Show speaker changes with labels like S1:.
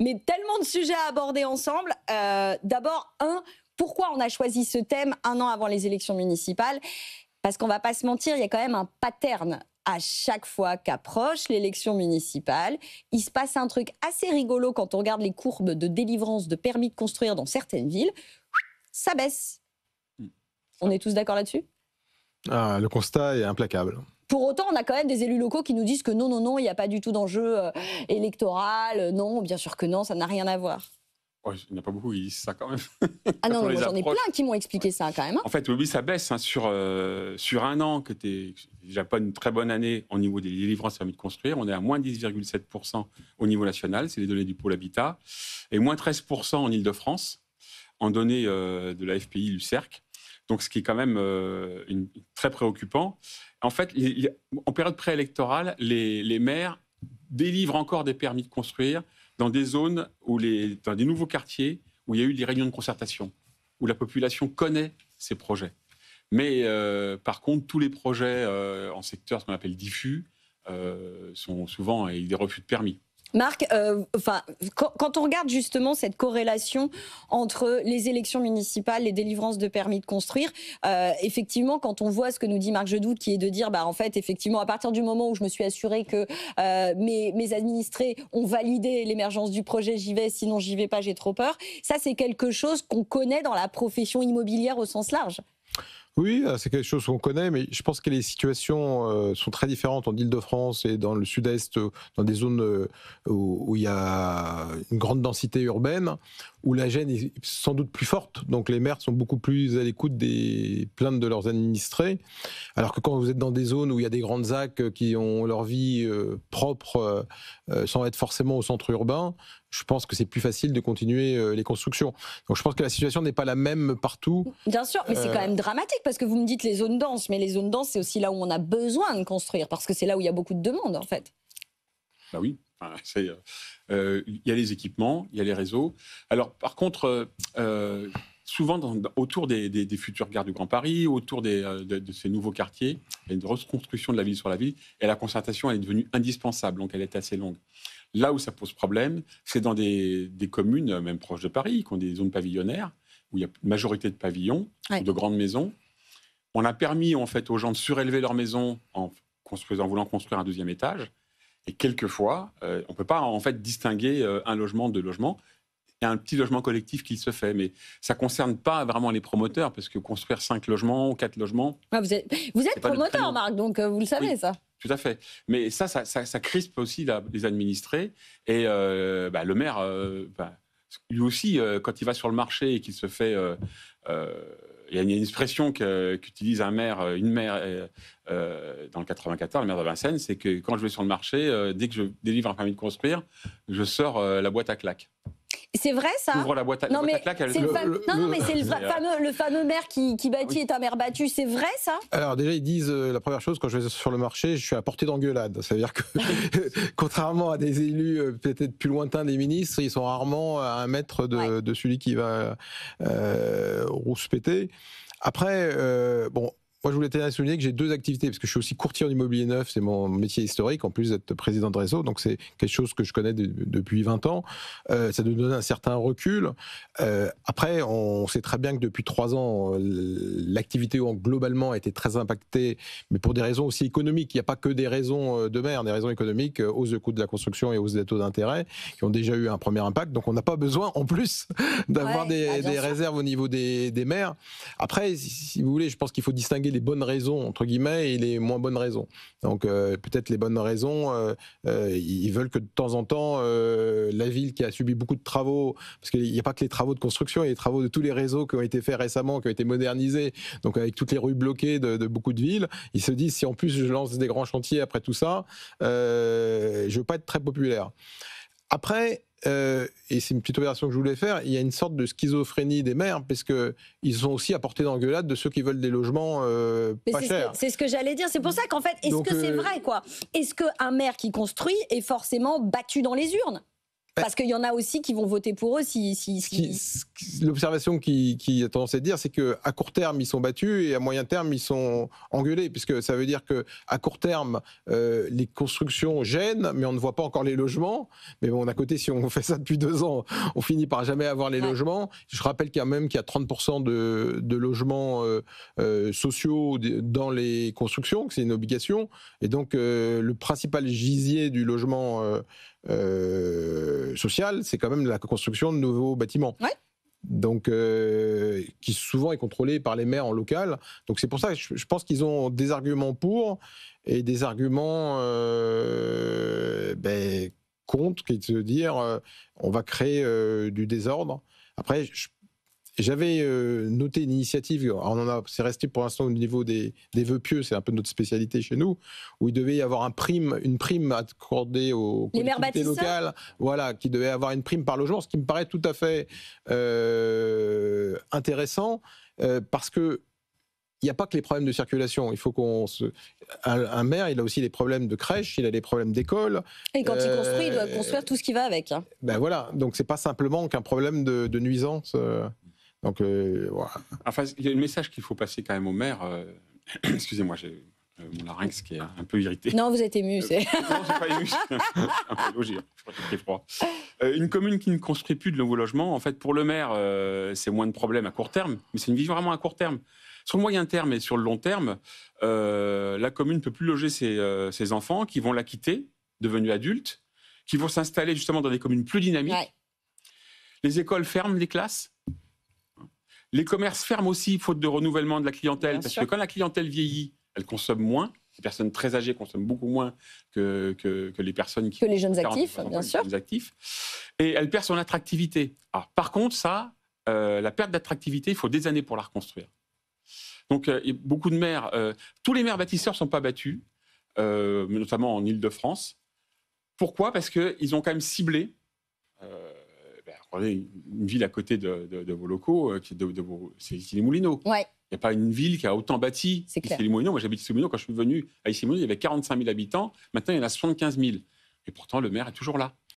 S1: Mais tellement de sujets à aborder ensemble. D'abord, pourquoi on a choisi ce thème un an avant les élections municipales? Parce qu'on ne va pas se mentir, il y a quand même un pattern. À chaque fois qu'approche l'élection municipale, il se passe un truc assez rigolo quand on regarde les courbes de délivrance de permis de construire dans certaines villes. Ça baisse. On est tous d'accord là-dessus?
S2: Le constat est implacable.
S1: Pour autant, on a quand même des élus locaux qui nous disent que non, il n'y a pas du tout d'enjeu électoral. Non, bien sûr que non, ça n'a rien à voir.
S3: Ouais, il n'y en a pas beaucoup qui disent ça quand même.
S1: Ah non, moi, j'en ai plein qui m'ont expliqué ça quand même.
S3: En fait, oui, ça baisse sur un an, que t'es déjà pas une très bonne année au niveau des délivrances permis de construire. On est à moins 10,7% au niveau national, c'est les données du pôle habitat, et moins 13% en Ile-de-France, en données de la FPI Lucerc. Donc, ce qui est quand même très préoccupant. En fait, en période préélectorale, les maires délivrent encore des permis de construire dans des zones, dans des nouveaux quartiers où il y a eu des réunions de concertation, où la population connaît ces projets. Mais par contre, tous les projets en secteur, ce qu'on appelle diffus, sont souvent avec des refus de permis.
S1: Marc, quand on regarde justement cette corrélation entre les élections municipales, les délivrances de permis de construire, effectivement, quand on voit ce que nous dit Marc Jedoux, qui est de dire, en fait, effectivement, à partir du moment où je me suis assuré que mes administrés ont validé l'émergence du projet, j'y vais, sinon j'y vais pas, j'ai trop peur. Ça, c'est quelque chose qu'on connaît dans la profession immobilière au sens large.
S2: Oui, c'est quelque chose qu'on connaît, mais je pense que les situations sont très différentes en Île-de-France et dans le sud-est, dans des zones où il y a une grande densité urbaine, où la gêne est sans doute plus forte. Donc les maires sont beaucoup plus à l'écoute des plaintes de leurs administrés, alors que quand vous êtes dans des zones où il y a des grandes ZAC qui ont leur vie propre, sans être forcément au centre urbain, je pense que c'est plus facile de continuer les constructions. Donc je pense que la situation n'est pas la même partout.
S1: Bien sûr, mais c'est quand même dramatique parce que vous me dites les zones denses, mais les zones denses, c'est aussi là où on a besoin de construire, parce que c'est là où il y a beaucoup de demandes, en fait.
S3: Bah oui, il y a les équipements, il y a les réseaux. Alors par contre, souvent autour des futures gares du Grand Paris, autour de ces nouveaux quartiers, il y a une reconstruction de la ville sur la ville, et la concertation elle est devenue indispensable, donc elle est assez longue. Là où ça pose problème, c'est dans des communes, même proches de Paris, qui ont des zones pavillonnaires, où il y a une majorité de pavillons, de grandes maisons. On a permis en fait aux gens de surélever leur maison en voulant construire un deuxième étage. Et quelquefois, on ne peut pas en fait distinguer un logement de logement. Il y a un petit logement collectif qui se fait, mais ça ne concerne pas vraiment les promoteurs, parce que construire 5 logements ou 4 logements...
S1: Vous êtes promoteur, Marc, donc vous le savez, oui, ça.
S3: Tout à fait. Mais ça crispe aussi les administrés. Et le maire, lui aussi, quand il va sur le marché et qu'il se fait... il y a une expression qu'utilise une maire dans le 94, le maire de Vincennes, c'est que quand je vais sur le marché, dès que je délivre un permis de construire, je sors la boîte à claques.
S1: C'est vrai, ça?
S3: Ouvre la boîte à claques.
S1: C'est le fameux maire qui bâtit est un maire battu. C'est vrai, ça?
S2: Alors déjà, ils disent la première chose, quand je vais sur le marché, je suis à portée d'engueulade. C'est-à-dire que, contrairement à des élus peut-être plus lointains des ministres, ils sont rarement à 1 mètre de celui qui va rouspéter. Après, moi, je voulais souligner que j'ai 2 activités, parce que je suis aussi courtier en immobilier neuf, c'est mon métier historique, en plus d'être président de réseau, donc c'est quelque chose que je connais depuis 20 ans. Ça nous donne un certain recul. Après, on sait très bien que depuis 3 ans, l'activité globalement a été très impactée, mais pour des raisons aussi économiques. Il n'y a pas que des raisons de mer, des raisons économiques, hausse de coût de la construction et hausse des taux d'intérêt, qui ont déjà eu un premier impact. Donc on n'a pas besoin, en plus, d'avoir des réserves au niveau des maires. Après, si vous voulez, je pense qu'il faut distinguer les bonnes raisons, entre guillemets, et les moins bonnes raisons. Donc peut-être les bonnes raisons, ils veulent que de temps en temps, la ville qui a subi beaucoup de travaux, parce qu'il n'y a pas que les travaux de construction, il y a les travaux de tous les réseaux qui ont été faits récemment, qui ont été modernisés, donc avec toutes les rues bloquées de beaucoup de villes, ils se disent, si en plus je lance des grands chantiers après tout ça, je ne veux pas être très populaire. Après, et c'est une petite opération que je voulais faire, il y a une sorte de schizophrénie des maires, parce qu'ils sont aussi à portée d'engueulade de ceux qui veulent des logements pas chers.
S1: C'est ce que j'allais dire. C'est pour ça qu'en fait, est-ce que c'est vrai, quoi? Est-ce qu'un maire qui construit est forcément battu dans les urnes? Parce qu'il y en a aussi qui vont voter pour eux
S2: L'observation qui a tendance à dire, c'est qu'à court terme, ils sont battus et à moyen terme, ils sont engueulés, puisque ça veut dire qu'à court terme, les constructions gênent, mais on ne voit pas encore les logements. Mais bon, d'un côté, si on fait ça depuis 2 ans, on finit par jamais avoir les logements. Je rappelle qu'il y a 30% de logements sociaux dans les constructions, que c'est une obligation. Et donc, le principal gisier du logement social, c'est quand même la construction de nouveaux bâtiments. Ouais. Donc, qui souvent est contrôlé par les maires en local. Donc c'est pour ça que je pense qu'ils ont des arguments pour et des arguments contre, qui est de se dire on va créer du désordre. Après, j'avais noté une initiative, c'est resté pour l'instant au niveau des vœux pieux, c'est un peu notre spécialité chez nous, où il devait y avoir une prime accordée aux collectivités locales, voilà, qui devait avoir une prime par logement, ce qui me paraît tout à fait intéressant, parce que il n'y a pas que les problèmes de circulation. Il faut un maire, il a aussi les problèmes de crèche, il a les problèmes d'école.
S1: Et quand il construit, il doit construire tout ce qui va avec.
S2: Ben voilà, donc c'est pas simplement qu'un problème de nuisance. Donc voilà.
S3: Enfin, il y a un message qu'il faut passer quand même au maire. Excusez-moi, j'ai mon larynx qui est un peu irrité.
S1: Non, vous êtes ému.
S3: Non, c'est pas ému. Un peu logique. Je crois qu'il fait froid. Une commune qui ne construit plus de nouveaux logements, en fait, pour le maire, c'est moins de problèmes à court terme, mais c'est une vision vraiment à court terme. Sur le moyen terme et sur le long terme, la commune ne peut plus loger ses enfants qui vont la quitter, devenus adultes, qui vont s'installer justement dans des communes plus dynamiques. Ouais. Les écoles ferment les classes. Les commerces ferment aussi, faute de renouvellement de la clientèle, parce que quand la clientèle vieillit, elle consomme moins. Les personnes très âgées consomment beaucoup moins que les personnes qui...
S1: Que les jeunes actifs, bien sûr.
S3: Et elle perd son attractivité. Alors, par contre, la perte d'attractivité, il faut des années pour la reconstruire. Donc, beaucoup de maires... tous les maires bâtisseurs ne sont pas battus, notamment en Île-de-France. Pourquoi ? Parce qu'ils ont quand même ciblé... Regardez, une ville à côté de vos locaux, c'est Issy-les-Moulineaux. Ouais. Il n'y a pas une ville qui a autant bâti qu'Issy-les-Moulineaux. Moi, j'habite Issy-les-Moulineaux. Quand je suis venu à Issy-les-Moulineaux, il y avait 45 000 habitants. Maintenant, il y en a 75 000. Et pourtant, le maire est toujours là.